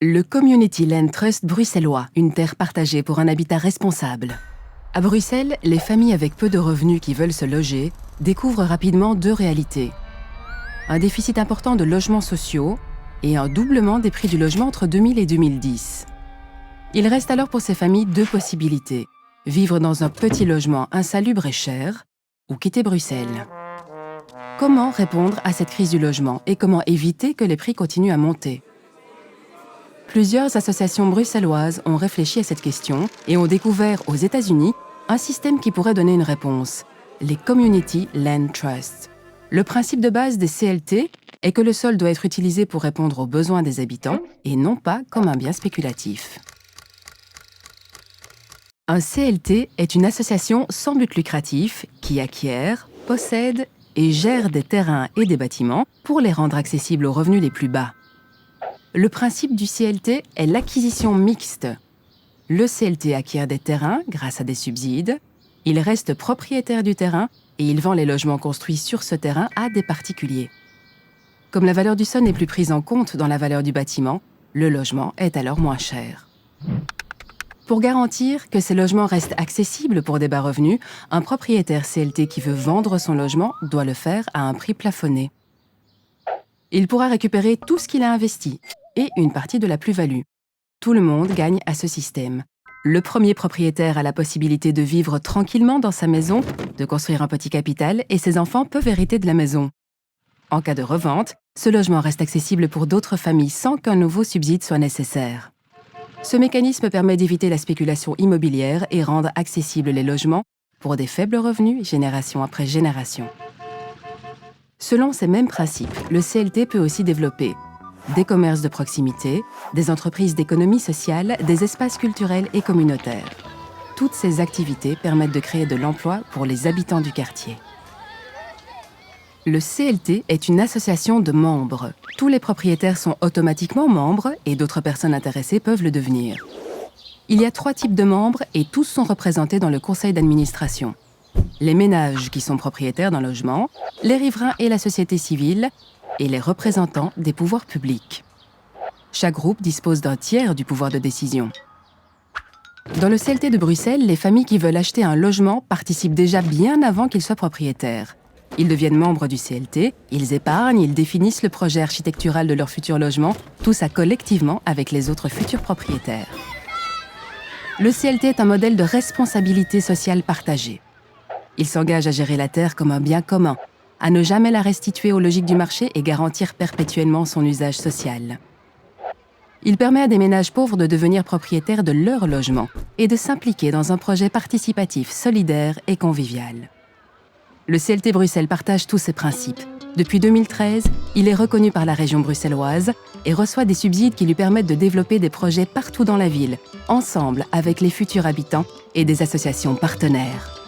Le Community Land Trust bruxellois, une terre partagée pour un habitat responsable. À Bruxelles, les familles avec peu de revenus qui veulent se loger découvrent rapidement deux réalités. Un déficit important de logements sociaux et un doublement des prix du logement entre 2000 et 2010. Il reste alors pour ces familles deux possibilités. Vivre dans un petit logement insalubre et cher ou quitter Bruxelles. Comment répondre à cette crise du logement et comment éviter que les prix continuent à monter? Plusieurs associations bruxelloises ont réfléchi à cette question et ont découvert aux États-Unis un système qui pourrait donner une réponse, les Community Land Trusts. Le principe de base des CLT est que le sol doit être utilisé pour répondre aux besoins des habitants et non pas comme un bien spéculatif. Un CLT est une association sans but lucratif qui acquiert, possède et gère des terrains et des bâtiments pour les rendre accessibles aux revenus les plus bas. Le principe du CLT est l'acquisition mixte. Le CLT acquiert des terrains grâce à des subsides, il reste propriétaire du terrain et il vend les logements construits sur ce terrain à des particuliers. Comme la valeur du sol n'est plus prise en compte dans la valeur du bâtiment, le logement est alors moins cher. Pour garantir que ces logements restent accessibles pour des bas revenus, un propriétaire CLT qui veut vendre son logement doit le faire à un prix plafonné. Il pourra récupérer tout ce qu'il a investi et une partie de la plus-value. Tout le monde gagne à ce système. Le premier propriétaire a la possibilité de vivre tranquillement dans sa maison, de construire un petit capital et ses enfants peuvent hériter de la maison. En cas de revente, ce logement reste accessible pour d'autres familles sans qu'un nouveau subside soit nécessaire. Ce mécanisme permet d'éviter la spéculation immobilière et rendre accessibles les logements pour des faibles revenus génération après génération. Selon ces mêmes principes, le CLT peut aussi développer des commerces de proximité, des entreprises d'économie sociale, des espaces culturels et communautaires. Toutes ces activités permettent de créer de l'emploi pour les habitants du quartier. Le CLT est une association de membres. Tous les propriétaires sont automatiquement membres et d'autres personnes intéressées peuvent le devenir. Il y a 3 types de membres et tous sont représentés dans le conseil d'administration. Les ménages qui sont propriétaires d'un logement, les riverains et la société civile, et les représentants des pouvoirs publics. Chaque groupe dispose d'un tiers du pouvoir de décision. Dans le CLT de Bruxelles, les familles qui veulent acheter un logement participent déjà bien avant qu'ils soient propriétaires. Ils deviennent membres du CLT, ils épargnent, ils définissent le projet architectural de leur futur logement, tout ça collectivement avec les autres futurs propriétaires. Le CLT est un modèle de responsabilité sociale partagée. Il s'engage à gérer la terre comme un bien commun, à ne jamais la restituer aux logiques du marché et garantir perpétuellement son usage social. Il permet à des ménages pauvres de devenir propriétaires de leur logement et de s'impliquer dans un projet participatif, solidaire et convivial. Le CLT Bruxelles partage tous ces principes. Depuis 2013, il est reconnu par la région bruxelloise et reçoit des subsides qui lui permettent de développer des projets partout dans la ville, ensemble avec les futurs habitants et des associations partenaires.